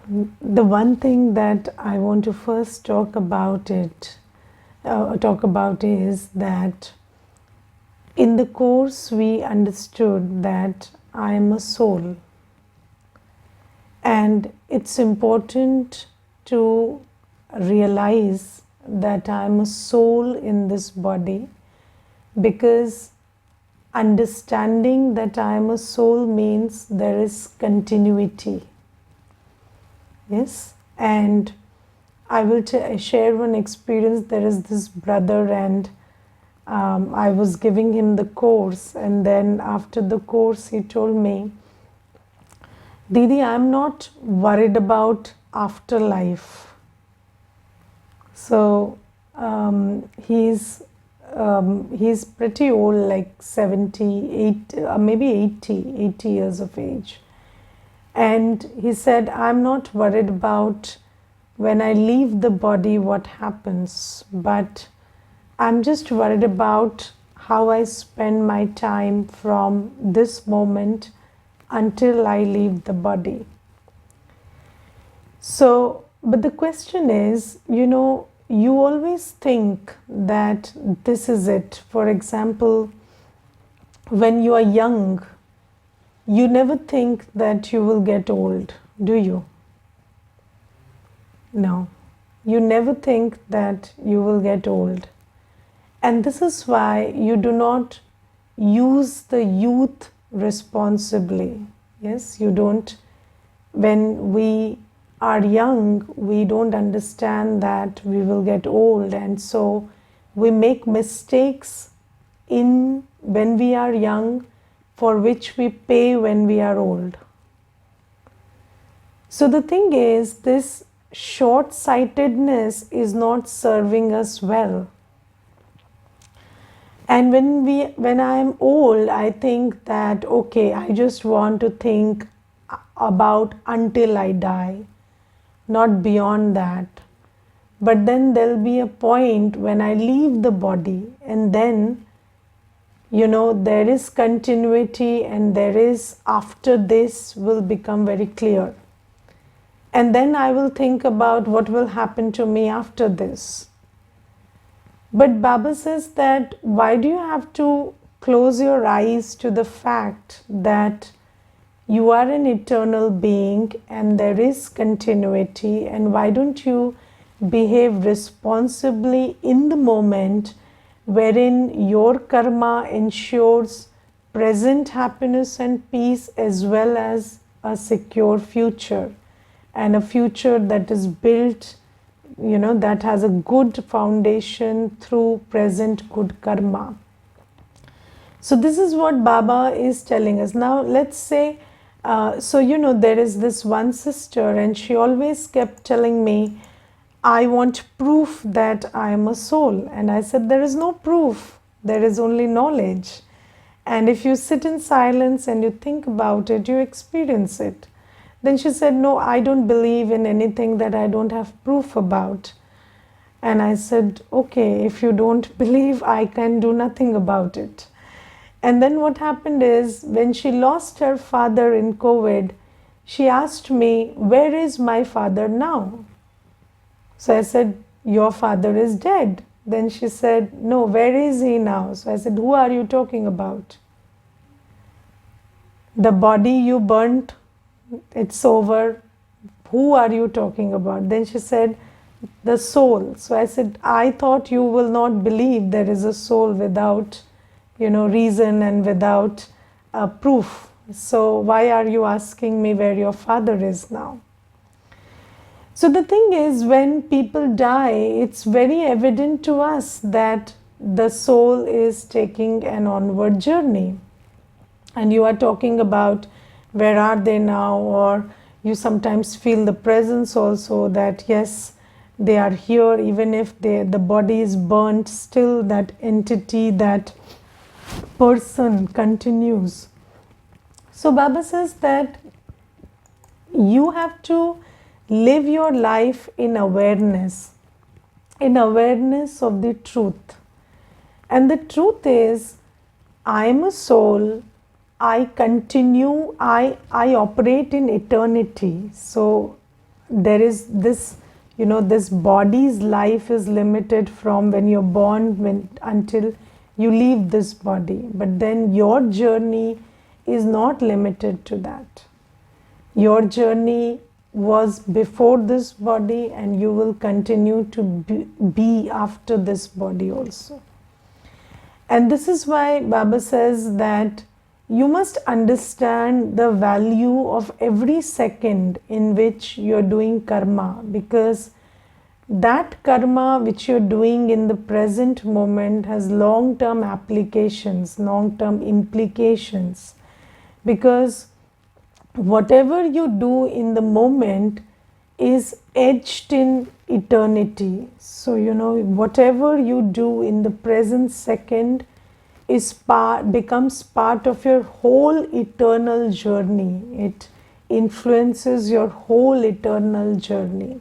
The one thing that I want to first talk about is that in the course we understood that I am a soul, and it's important to realize that I am a soul in this body, because understanding that I am a soul means there is continuity. Yes, and I will share one experience. There is this brother, and I was giving him the course, and then after the course, he told me, Didi, I'm not worried about afterlife. So he's pretty old, like 78, maybe 80 years of age. And he said, I'm not worried about when I leave the body what happens, but I'm just worried about how I spend my time from this moment until I leave the body. So, but the question is, you always think that this is it. For example, when you are young, you never think that you will get old, do you? No, you never think that you will get old. And this is why you do not use the youth responsibly. Yes, you don't. When we are young, we don't understand that we will get old, and so we make mistakes in when we are young, for which we pay when we are old. So the thing is, this short-sightedness is not serving us well. And when I am old, I think that, okay, I just want to think about until I die, not beyond that. But then there'll be a point when I leave the body, and then there is continuity, and there is, after this will become very clear. And then I will think about what will happen to me after this. But Baba says that why do you have to close your eyes to the fact that you are an eternal being and there is continuity, and why don't you behave responsibly in the moment wherein your karma ensures present happiness and peace, as well as a secure future, and a future that is built, that has a good foundation through present good karma. So this is what Baba is telling us. Now let's say, there is this one sister, and she always kept telling me, I want proof that I am a soul. And I said, there is no proof, there is only knowledge. And if you sit in silence and you think about it, you experience it. Then she said, no, I don't believe in anything that I don't have proof about. And I said, okay, if you don't believe, I can do nothing about it. And then what happened is, when she lost her father in COVID, she asked me, where is my father now? So I said, your father is dead. Then she said, no, where is he now? So I said, who are you talking about? The body you burnt, it's over. Who are you talking about? Then she said, the soul. So I said, I thought you will not believe there is a soul without, reason and without proof. So why are you asking me where your father is now? So the thing is, when people die, it's very evident to us that the soul is taking an onward journey. And you are talking about where are they now, or you sometimes feel the presence also, that yes, they are here, even if the body is burnt, still that entity, that person continues. So Baba says that you have to live your life in awareness of the truth. And the truth is, I am a soul, I continue, I operate in eternity. So there is this, this body's life is limited from when you're born until you leave this body. But then your journey is not limited to that. Your journey was before this body, and you will continue to be after this body also. And this is why Baba says that you must understand the value of every second in which you're doing karma, because that karma which you're doing in the present moment has long-term applications, long-term implications, because whatever you do in the moment is etched in eternity. So, whatever you do in the present second becomes part of your whole eternal journey. It influences your whole eternal journey.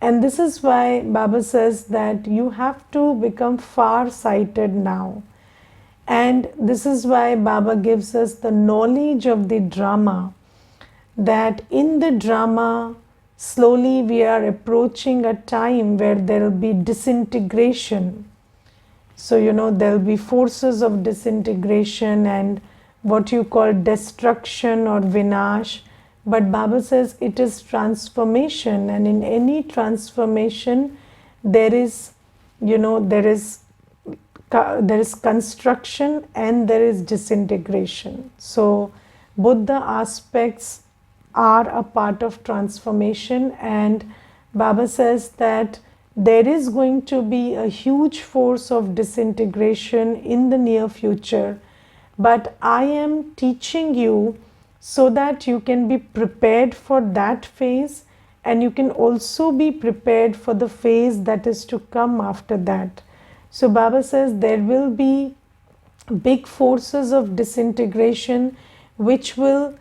And this is why Baba says that you have to become far-sighted now. And this is why Baba gives us the knowledge of the drama, that in the drama, slowly we are approaching a time where there will be disintegration. So, there will be forces of disintegration and what you call destruction or vinash. But Baba says it is transformation, and in any transformation, there is construction and there is disintegration. So both the aspects are a part of transformation, and Baba says that there is going to be a huge force of disintegration in the near future, but I am teaching you so that you can be prepared for that phase, and you can also be prepared for the phase that is to come after that. So Baba says there will be big forces of disintegration which will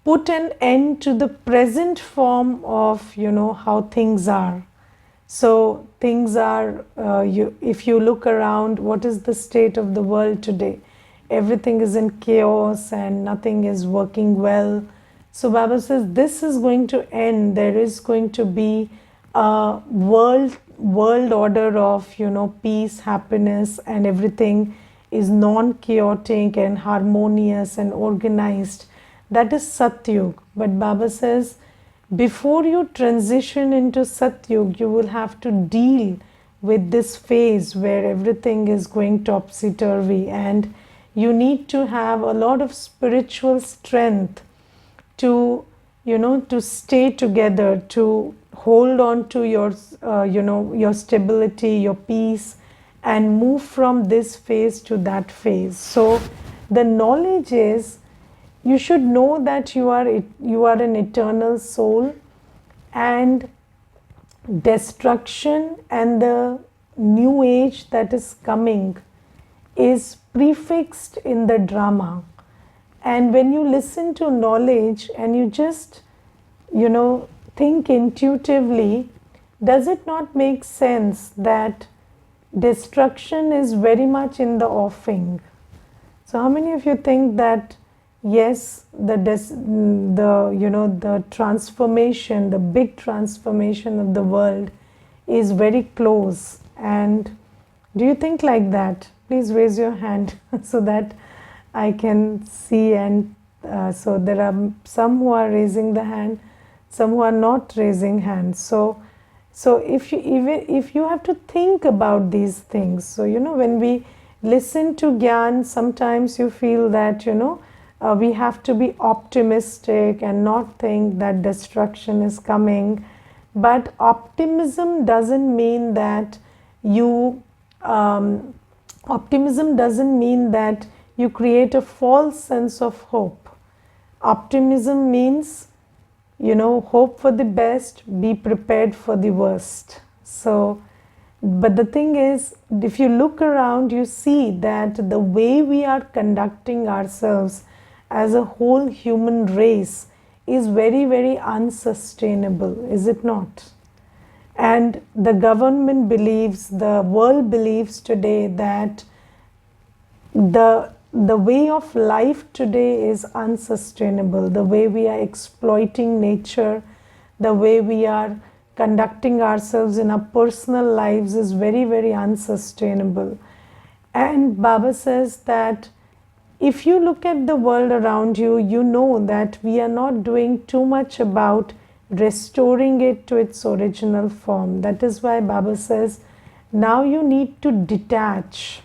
put an end to the present form of, how things are. So things are, if you look around, what is the state of the world today? Everything is in chaos and nothing is working well. So Baba says this is going to end. There is going to be a world order of, peace, happiness, and everything is non-chaotic and harmonious and organized. That is Satyug. But Baba says before you transition into Satyug, you will have to deal with this phase where everything is going topsy-turvy, and you need to have a lot of spiritual strength to, to stay together, to hold on to your, your stability, your peace, and move from this phase to that phase. So the knowledge is, you should know that you are an eternal soul, and destruction and the new age that is coming is prefixed in the drama. And when you listen to knowledge and you just, think intuitively, does it not make sense that destruction is very much in the offing? So how many of you think that yes, the transformation, the big transformation of the world is very close? And do you think like that? Please raise your hand so that I can see. And so there are some who are raising the hand, some who are not raising hands. So if you have to think about these things, so when we listen to Gyan, sometimes you feel that we have to be optimistic and not think that destruction is coming. But optimism doesn't mean that you create a false sense of hope. Optimism means, hope for the best, be prepared for the worst. So, but the thing is, if you look around, you see that the way we are conducting ourselves as a whole human race is very, very unsustainable, is it not? And the government believes, the world believes today that the way of life today is unsustainable. The way we are exploiting nature, the way we are conducting ourselves in our personal lives is very, very unsustainable. And Baba says that if you look at the world around you, you know that we are not doing too much about restoring it to its original form. That is why Baba says, now you need to detach.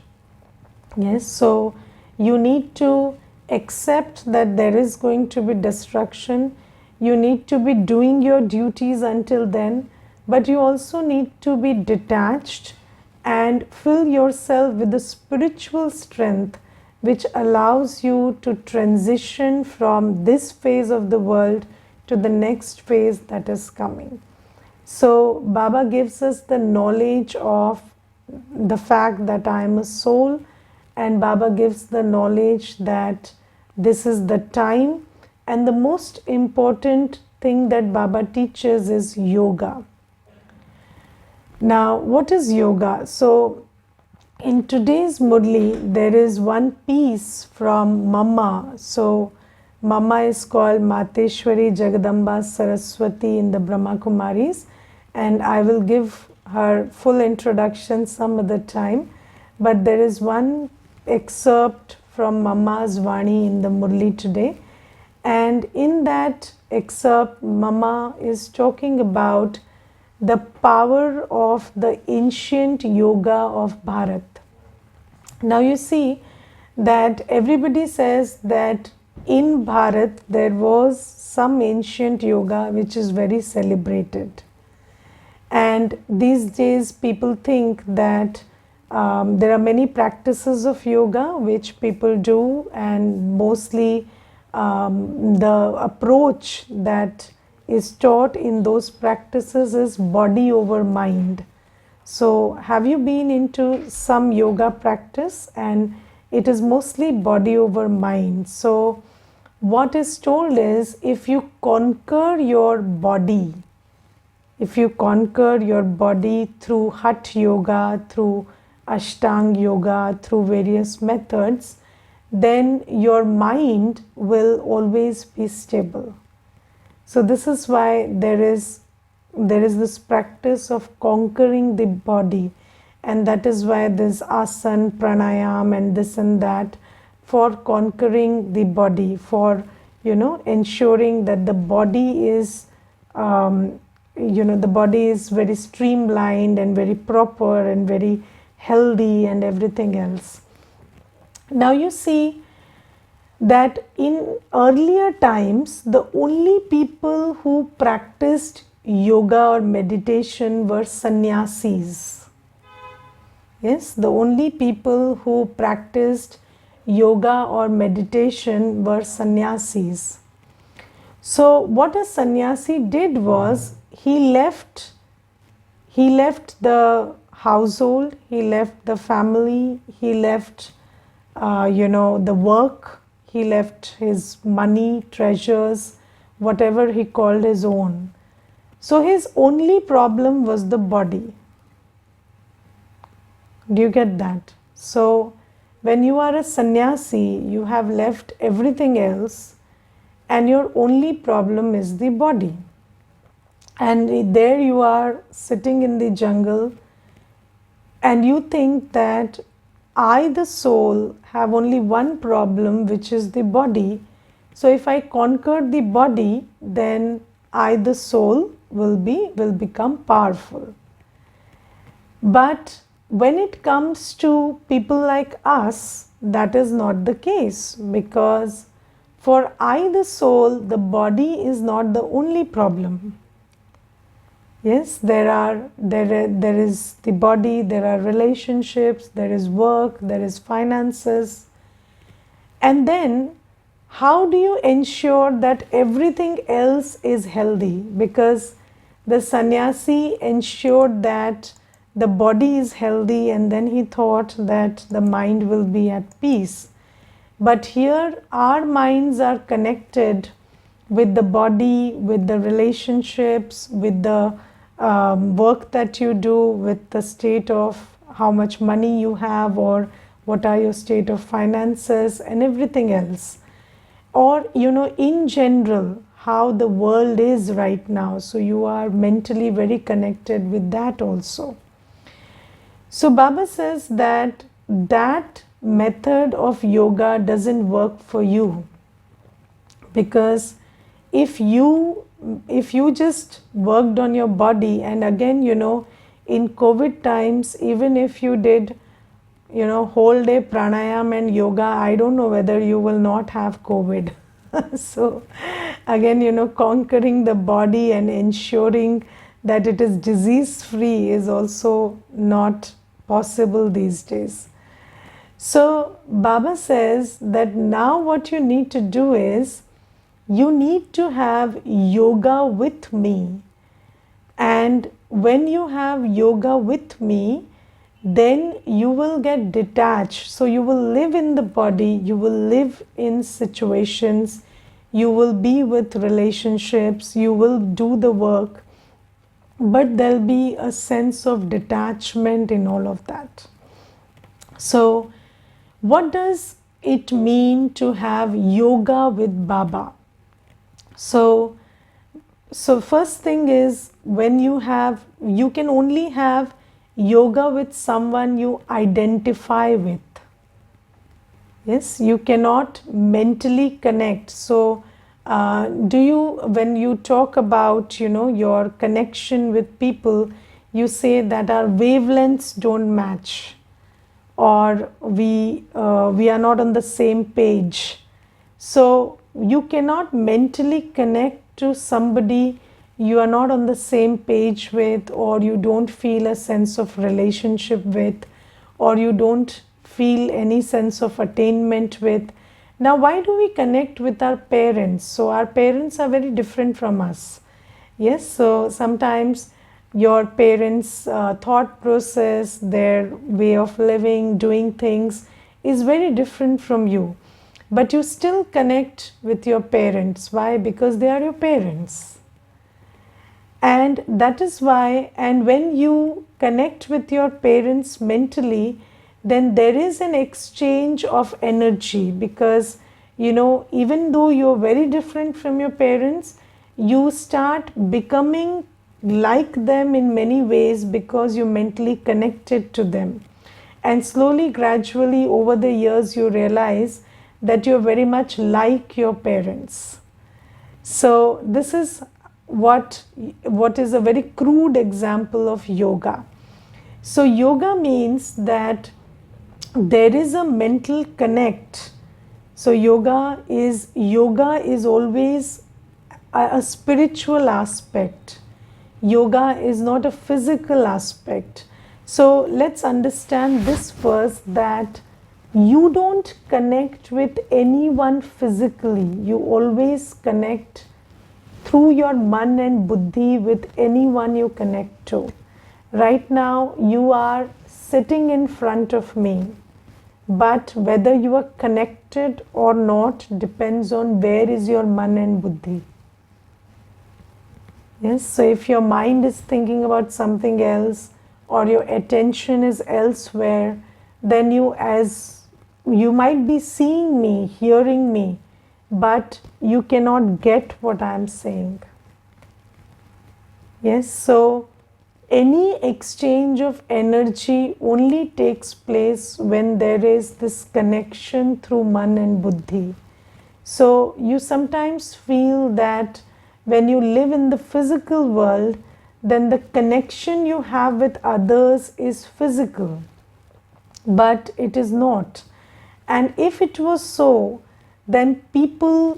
Yes, so you need to accept that there is going to be destruction. You need to be doing your duties until then, but you also need to be detached and fill yourself with the spiritual strength which allows you to transition from this phase of the world to the next phase that is coming. So Baba gives us the knowledge of the fact that I am a soul, and Baba gives the knowledge that this is the time, and the most important thing that Baba teaches is yoga. Now, what is yoga? So in today's Murli, there is one piece from Mama. So Mama is called Mateshwari Jagadamba Saraswati in the Brahma Kumaris, and I will give her full introduction some other time. But there is one excerpt from Mama's Vani in the Murli today, and in that excerpt, Mama is talking about the power of the ancient yoga of Bharat. Now you see that everybody says that in Bharat there was some ancient yoga which is very celebrated. And these days people think that there are many practices of yoga which people do, and mostly the approach that is taught in those practices is body over mind. So have you been into some yoga practice? And it is mostly body over mind. So what is told is, if you conquer your body, if you conquer your body through Hatha Yoga, through Ashtanga Yoga, through various methods, then your mind will always be stable. So this is why there is this practice of conquering the body, and that is why this asana, pranayam and this and that, for conquering the body, for ensuring that the body is the body is very streamlined and very proper and very healthy and everything else. Now you see that in earlier times, the only people who practiced yoga or meditation were sannyasis. Yes, the only people who practiced yoga or meditation were sannyasis. So what a sannyasi did was, he left the household, he left the family, he left the work, he left his money, treasures, whatever he called his own. So his only problem was the body. Do you get that? So when you are a sannyasi, you have left everything else, and your only problem is the body. And there you are sitting in the jungle, and you think that I, the soul, have only one problem, which is the body. So if I conquer the body, then I, the soul, will become powerful. But when it comes to people like us, that is not the case, because for I, the soul, the body is not the only problem. Yes, there is the body, there are relationships, there is work, there is finances. And then how do you ensure that everything else is healthy? Because the sannyasi ensured that the body is healthy, and then he thought that the mind will be at peace. But here our minds are connected with the body, with the relationships, with the work that you do, with the state of how much money you have, or what are your state of finances and everything else. Or in general, how the world is right now. So you are mentally very connected with that also. So Baba says that that method of yoga doesn't work for you, because if you just worked on your body, and again, in COVID times, even if you did whole day pranayam and yoga, I don't know whether you will not have COVID. So again, conquering the body and ensuring that it is disease free is also not possible these days. So Baba says that now what you need to do is, you need to have yoga with me. And when you have yoga with me, then you will get detached. So you will live in the body, you will live in situations, you will be with relationships, you will do the work, but there'll be a sense of detachment in all of that. So what does it mean to have yoga with Baba? So first thing is, when you can only have yoga with someone you identify with. Yes, you cannot mentally connect. So when you talk about, your connection with people, you say that our wavelengths don't match, or we are not on the same page. So you cannot mentally connect to somebody you are not on the same page with, or you don't feel a sense of relationship with, or you don't feel any sense of attainment with. Now, why do we connect with our parents? So our parents are very different from us. Yes, so sometimes your parents' thought process, their way of living, doing things is very different from you. But you still connect with your parents. Why? Because they are your parents. And that is why, and when you connect with your parents mentally, then there is an exchange of energy, because, even though you're very different from your parents, you start becoming like them in many ways because you mentally connected to them. And slowly, gradually, over the years, you realize that you're very much like your parents. So this is what is a very crude example of yoga. So yoga means that there is a mental connect. So yoga is always a spiritual aspect. Yoga is not a physical aspect. So let's understand this first, that you don't connect with anyone physically. You always connect through your man and buddhi with anyone you connect to. Right now, you are sitting in front of me, but whether you are connected or not depends on where is your man and buddhi. Yes, so if your mind is thinking about something else, or your attention is elsewhere, then you might be seeing me, hearing me, but you cannot get what I am saying. Yes, so any exchange of energy only takes place when there is this connection through man and buddhi. So you sometimes feel that when you live in the physical world, then the connection you have with others is physical, but it is not. And if it was so, then people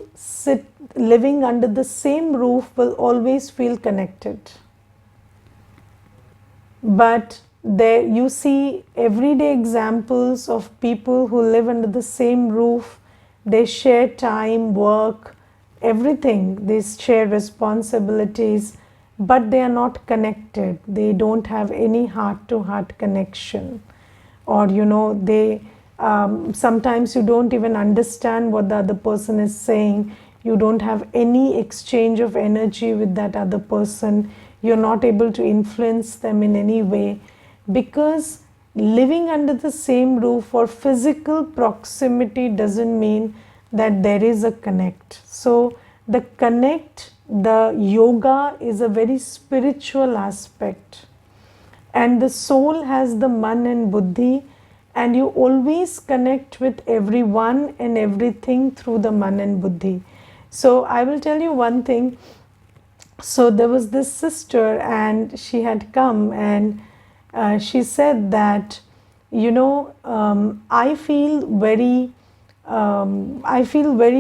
living under the same roof will always feel connected. But there you see everyday examples of people who live under the same roof. They share time, work, everything. They share responsibilities, but they are not connected. They don't have any heart-to-heart connection. Or they sometimes you don't even understand what the other person is saying. You don't have any exchange of energy with that other person. You're not able to influence them in any way, because living under the same roof or physical proximity doesn't mean that there is a connect. So the yoga is a very spiritual aspect, and the soul has the man and buddhi, and you always connect with everyone and everything through the man and buddhi. So I will tell you one thing. So there was this sister, and she had come, and she said that, I feel very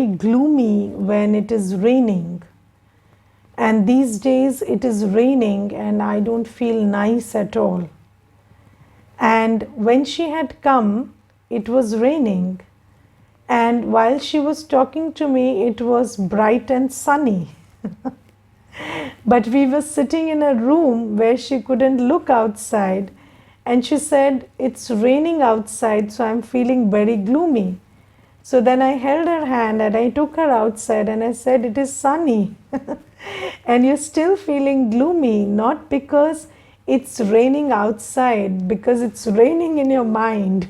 gloomy when it is raining, and these days it is raining and I don't feel nice at all. And when she had come, it was raining, and while she was talking to me, it was bright and sunny. But we were sitting in a room where she couldn't look outside, and she said, "It's raining outside, so I'm feeling very gloomy." So then I held her hand and I took her outside and I said, "It is sunny." And you're still feeling gloomy, not because it's raining outside, because it's raining in your mind.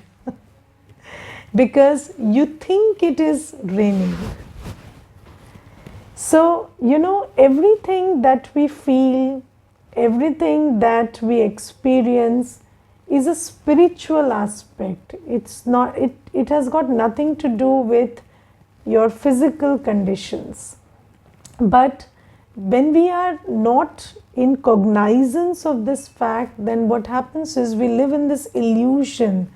Because you think it is raining. So, everything that we feel, everything that we experience is a spiritual aspect. It has got nothing to do with your physical conditions. But when we are not in cognizance of this fact, then what happens is we live in this illusion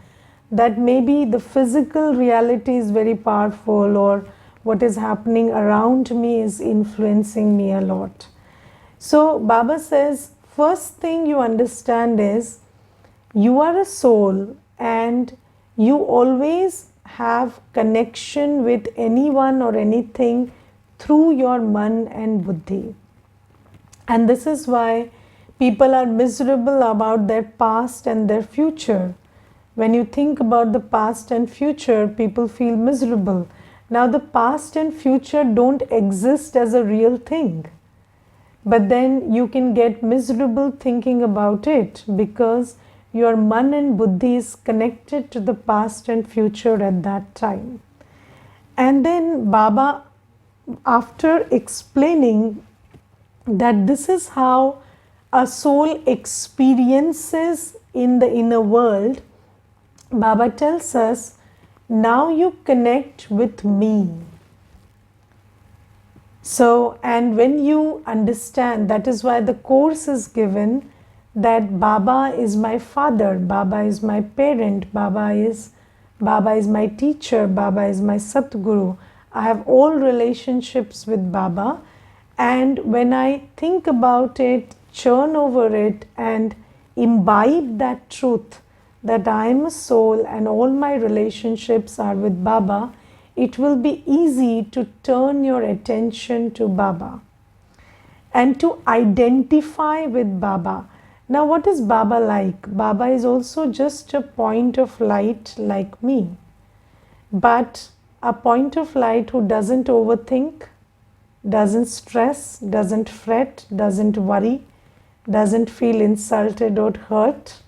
that maybe the physical reality is very powerful, or what is happening around me is influencing me a lot. So Baba says, first thing you understand is you are a soul, and you always have connection with anyone or anything through your man and buddhi. And this is why people are miserable about their past and their future. When you think about the past and future, people feel miserable. Now the past and future don't exist as a real thing. But then you can get miserable thinking about it, because your man and buddhi is connected to the past and future at that time. And then Baba, after explaining that this is how a soul experiences in the inner world, Baba tells us, now you connect with me. So, and when you understand, that is why the course is given, that Baba is my father, Baba is my parent, Baba is my teacher, Baba is my Satguru. I have all relationships with Baba, and when I think about it, churn over it, and imbibe that truth, that I am a soul and all my relationships are with Baba, it will be easy to turn your attention to Baba and to identify with Baba. Now, what is Baba like? Baba is also just a point of light like me, but a point of light who doesn't overthink, doesn't stress, doesn't fret, doesn't worry, doesn't feel insulted or hurt.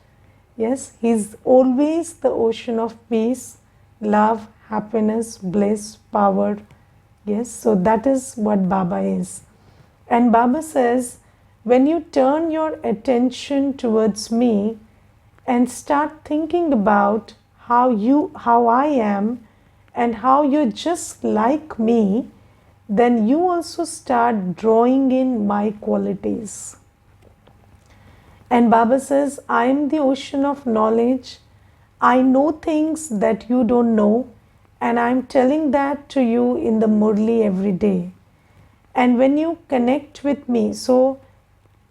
Yes, he's always the ocean of peace, love, happiness, bliss, power. Yes, so that is what Baba is. And Baba says, when you turn your attention towards me and start thinking about how I am and how you're just like me, then you also start drawing in my qualities. And Baba says, I am the ocean of knowledge. I know things that you don't know, and I'm telling that to you in the Murli every day. And when you connect with me, so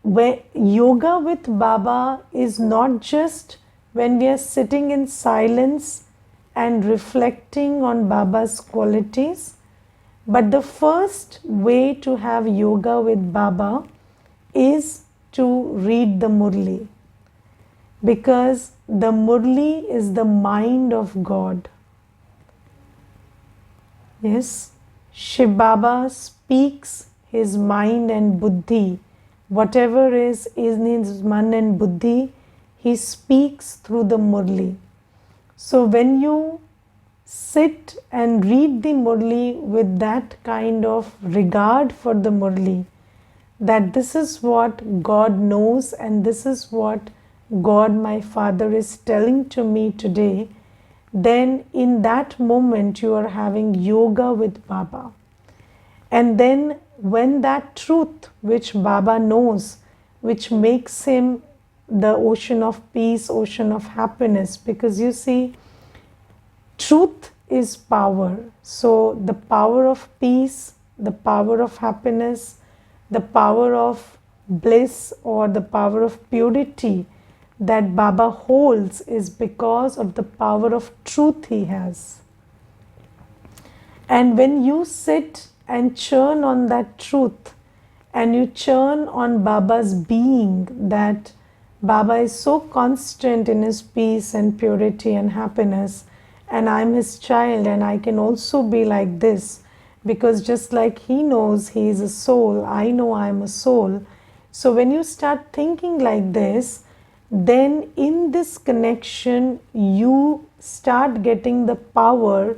where yoga with Baba is not just when we are sitting in silence and reflecting on Baba's qualities, but the first way to have yoga with Baba is to read the Murli, because the Murli is the mind of God. Yes, Shiv Baba speaks his mind and buddhi. Whatever is in his man and buddhi, he speaks through the Murli. So when you sit and read the Murli with that kind of regard for the Murli, that this is what God knows and this is what God, my Father, is telling to me today, then in that moment you are having yoga with Baba. And then when that truth which Baba knows, which makes him the ocean of peace, ocean of happiness, because you see, truth is power. So the power of peace, the power of happiness, the power of bliss, or the power of purity that Baba holds is because of the power of truth he has. And when you sit and churn on that truth, and you churn on Baba's being, that Baba is so constant in his peace and purity and happiness, and I'm his child and I can also be like this, because just like he knows he is a soul, I know I'm a soul. So when you start thinking like this, then in this connection you start getting the power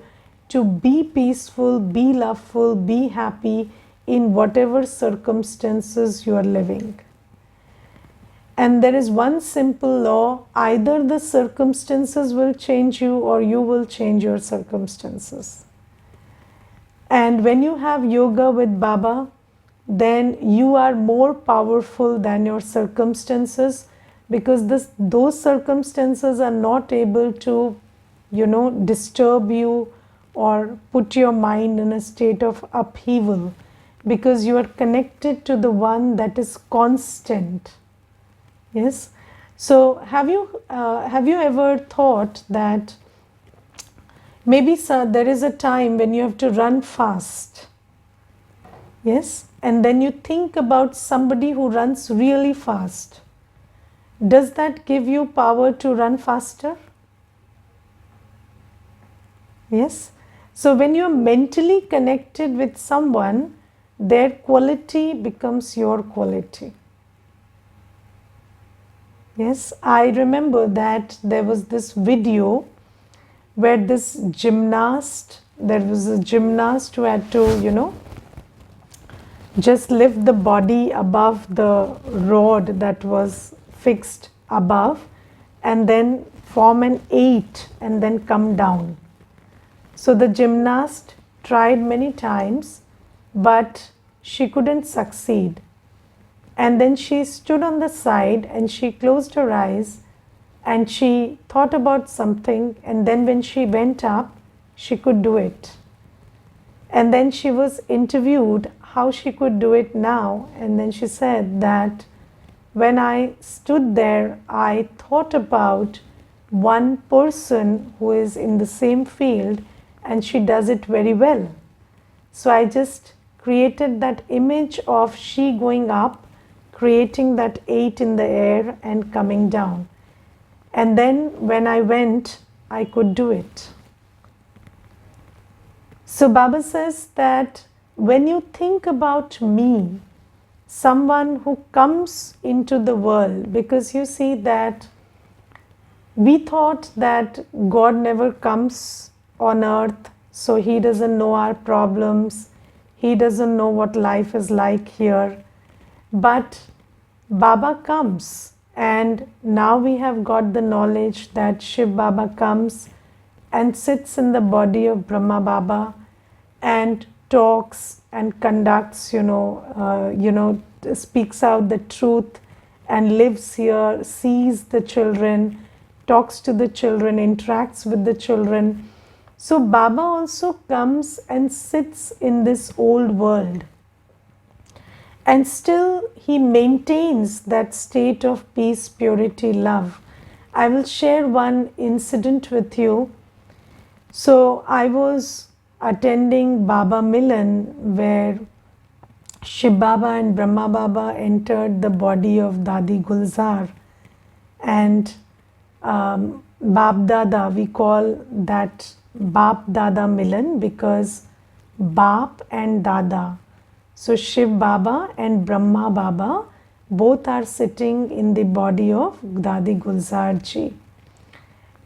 to be peaceful, be loveful, be happy in whatever circumstances you are living. And there is one simple law: either the circumstances will change you or you will change your circumstances. And when you have yoga with Baba, then you are more powerful than your circumstances, because those circumstances are not able to, disturb you or put your mind in a state of upheaval, because you are connected to the one that is constant. Yes. So have you ever thought that maybe there is a time when you have to run fast? Yes. And then you think about somebody who runs really fast. Does that give you power to run faster? Yes. So when you are mentally connected with someone, their quality becomes your quality. Yes, I remember that there was this video where there was a gymnast who had to, just lift the body above the rod that was fixed above, and then form an 8 and then come down. So the gymnast tried many times, but she couldn't succeed. And then she stood on the side and she closed her eyes and she thought about something, and then when she went up, she could do it. And then she was interviewed how she could do it now, and then she said that when I stood there, I thought about one person who is in the same field and she does it very well. So I just created that image of she going up, creating that 8 in the air and coming down. And then when I went, I could do it. So Baba says that when you think about me, someone who comes into the world, because you see that we thought that God never comes on earth, so he doesn't know our problems, he doesn't know what life is like here. But Baba comes, and now we have got the knowledge that Shiv Baba comes and sits in the body of Brahma Baba and talks and conducts, speaks out the truth and lives here, sees the children, talks to the children, interacts with the children. So Baba also comes and sits in this old world. And still he maintains that state of peace, purity, love. I will share one incident with you. So I was attending Baba Milan, where Shiv Baba and Brahma Baba entered the body of Dadi Gulzar. And Bap Dada, we call that Bap Dada Milan, because Bap and Dada. So Shiv Baba and Brahma Baba both are sitting in the body of Dadi Gulzar ji.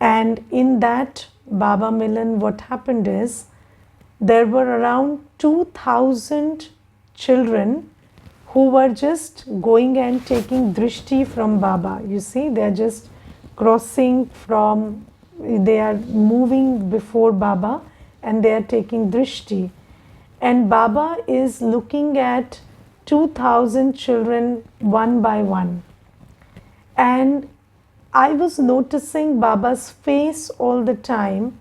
And in that Baba Milan, what happened is there were around 2000 children who were just going and taking drishti from Baba. You see, they are just crossing from, they are moving before Baba and they are taking drishti. And Baba is looking at 2000 children one by one. And I was noticing Baba's face all the time.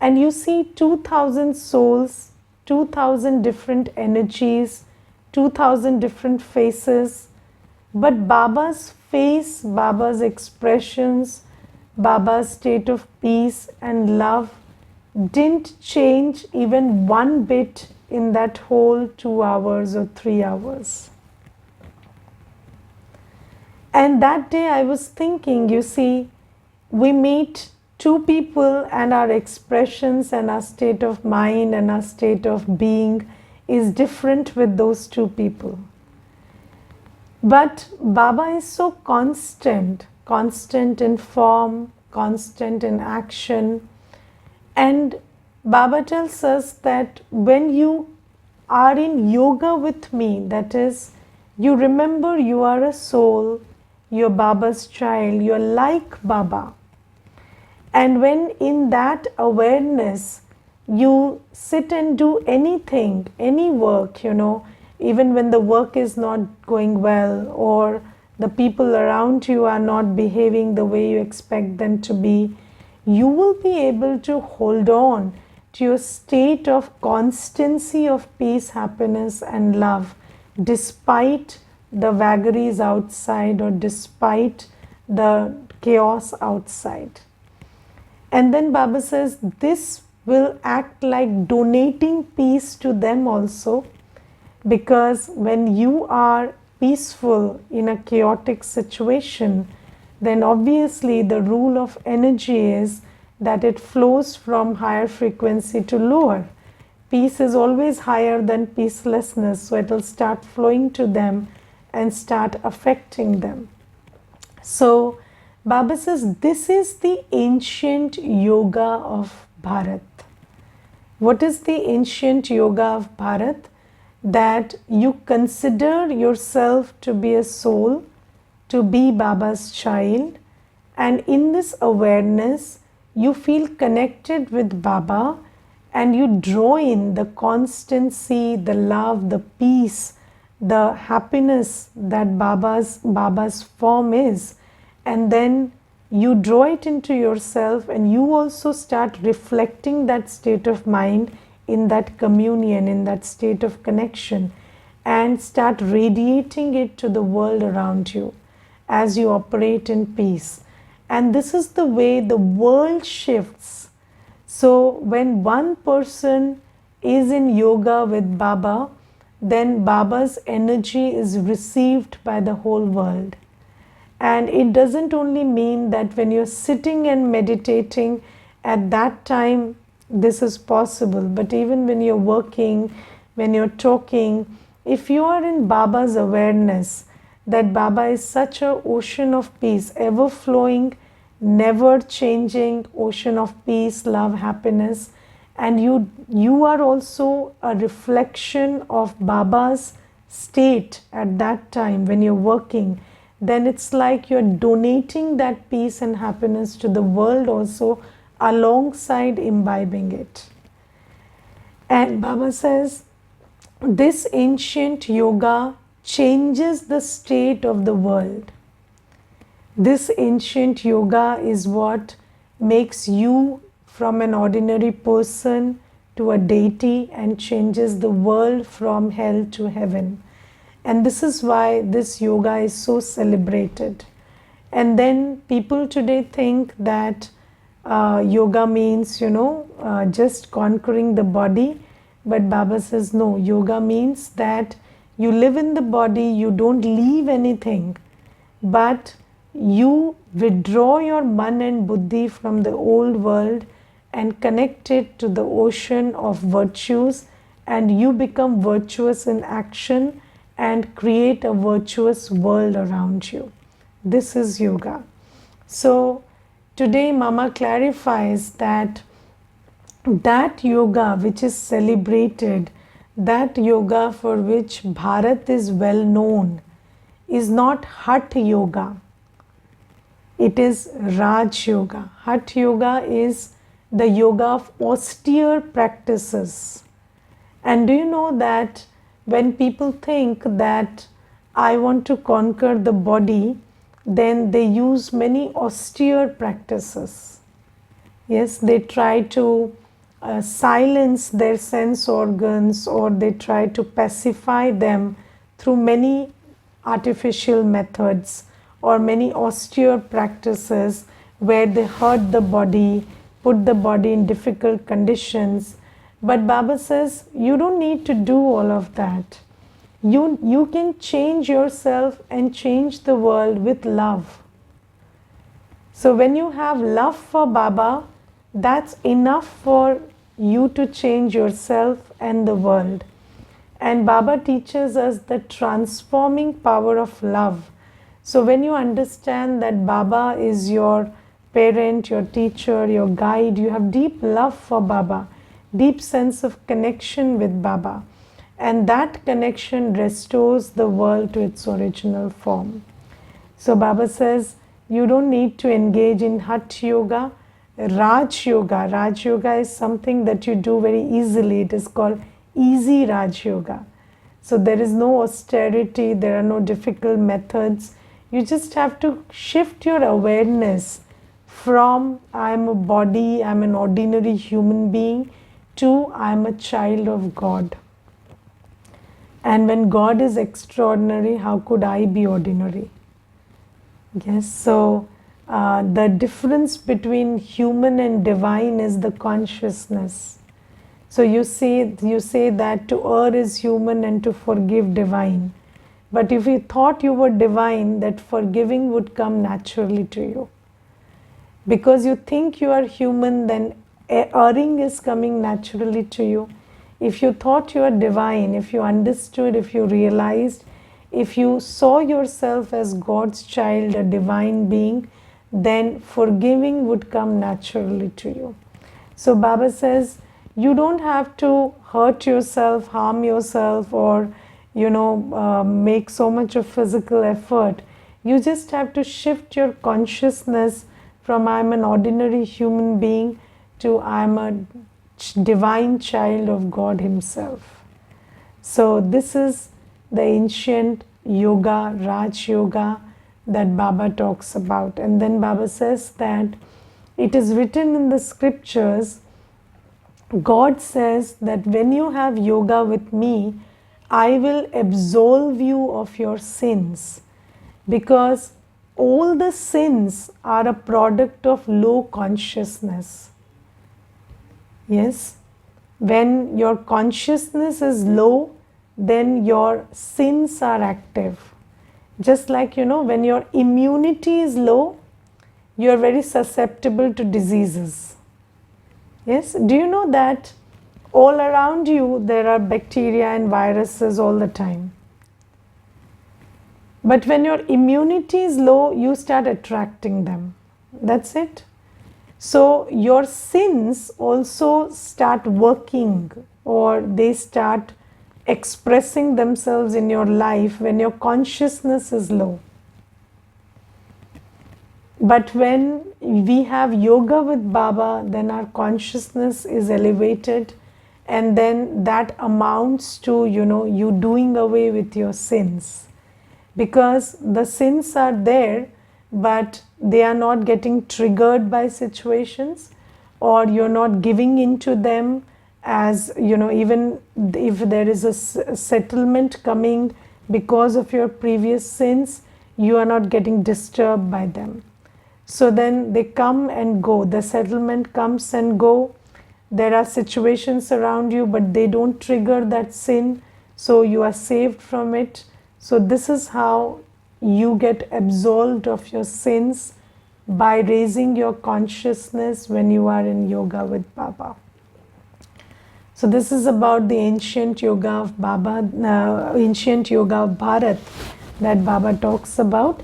And you see 2000 souls, 2000 different energies, 2000 different faces. But Baba's face, Baba's expressions, Baba's state of peace and love didn't change even one bit in that whole 2 hours or 3 hours. And that day I was thinking, you see, we meet two people and our expressions and our state of mind and our state of being is different with those two people. But Baba is so constant, constant in form, constant in action. And Baba tells us that when you are in yoga with me, that is, you remember you are a soul, you're Baba's child, you're like Baba. And when in that awareness, you sit and do anything, any work, even when the work is not going well or the people around you are not behaving the way you expect them to be, you will be able to hold on to your state of constancy of peace, happiness and love despite the vagaries outside or despite the chaos outside. And then Baba says this will act like donating peace to them also, because when you are peaceful in a chaotic situation, then obviously the rule of energy is that it flows from higher frequency to lower. Peace is always higher than peacelessness, so it will start flowing to them and start affecting them. So Baba says this is the ancient yoga of Bharat. What is the ancient yoga of Bharat? That you consider yourself to be a soul, to be Baba's child, and in this awareness you feel connected with Baba and you draw in the constancy, the love, the peace, the happiness that Baba's form is, and then you draw it into yourself and you also start reflecting that state of mind in that communion, in that state of connection, and start radiating it to the world around you as you operate in peace. And this is the way the world shifts. So when one person is in yoga with Baba, then Baba's energy is received by the whole world. And it doesn't only mean that when you're sitting and meditating at that time this is possible, but even when you're working, when you're talking, if you are in Baba's awareness that Baba is such an ocean of peace, ever flowing, never changing ocean of peace, love, happiness, and you are also a reflection of Baba's state at that time when you're working, then it's like you're donating that peace and happiness to the world also alongside imbibing it. And Baba says this ancient yoga changes the state of the world. This ancient yoga is what makes you from an ordinary person to a deity and changes the world from hell to heaven. And this is why this yoga is so celebrated. And then people today think that yoga means, just conquering the body. But Baba says no, yoga means that you live in the body, you don't leave anything, but you withdraw your man and buddhi from the old world and connect it to the ocean of virtues, and you become virtuous in action and create a virtuous world around you. This is yoga. So today Mama clarifies that that yoga which is celebrated, that yoga for which Bharat is well known, is not Hatha Yoga. It is Raj Yoga. Hatha Yoga is the yoga of austere practices. And do you know that when people think that I want to conquer the body, then they use many austere practices. Yes, they try to silence their sense organs, or they try to pacify them through many artificial methods or many austere practices where they hurt the body, put the body in difficult conditions. But Baba says you don't need to do all of that. You can change yourself and change the world with love. So when you have love for Baba, that's enough for you to change yourself and the world. And Baba teaches us the transforming power of love. So when you understand that Baba is your parent, your teacher, your guide, you have deep love for Baba, deep sense of connection with Baba. And that connection restores the world to its original form. So Baba says, you don't need to engage in Hatha Yoga. Raj Yoga. Raj Yoga is something that you do very easily. It is called easy Raj Yoga. So there is no austerity, there are no difficult methods. You just have to shift your awareness from I am a body, I am an ordinary human being, to I am a child of God. And when God is extraordinary, how could I be ordinary? Yes, so the difference between human and divine is the consciousness. So you say that to err is human and to forgive divine. But if you thought you were divine, that forgiving would come naturally to you. Because you think you are human, then erring is coming naturally to you. If you thought you are divine, if you understood, if you realized, if you saw yourself as God's child, a divine being, then forgiving would come naturally to you. So Baba says, you don't have to hurt yourself, harm yourself, or make so much of physical effort. You just have to shift your consciousness from I'm an ordinary human being to I'm a divine child of God Himself. So this is the ancient yoga, Raj Yoga, that Baba talks about. And then Baba says that it is written in the scriptures, God says that when you have yoga with me, I will absolve you of your sins, because all the sins are a product of low consciousness. Yes, when your consciousness is low, then your sins are active. Just like, when your immunity is low, you are very susceptible to diseases. Yes, do you know that all around you there are bacteria and viruses all the time? But when your immunity is low, you start attracting them. That's it. So your sins also start working, or they start expressing themselves in your life when your consciousness is low. But when we have yoga with Baba, then our consciousness is elevated, and then that amounts to, you doing away with your sins. Because the sins are there, but they are not getting triggered by situations, or you're not giving into them as, even if there is a settlement coming because of your previous sins, you are not getting disturbed by them. So then they come and go. The settlement comes and go. There are situations around you, but they don't trigger that sin, so you are saved from it. So this is how you get absolved of your sins, by raising your consciousness when you are in yoga with Baba. So this is about the ancient yoga of Baba, ancient yoga of Bharat that Baba talks about.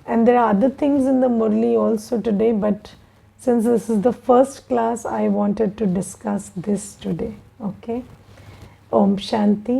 And there are other things in the Murli also today, but Since this is the first class, I wanted to discuss this today. Okay. Om Shanti.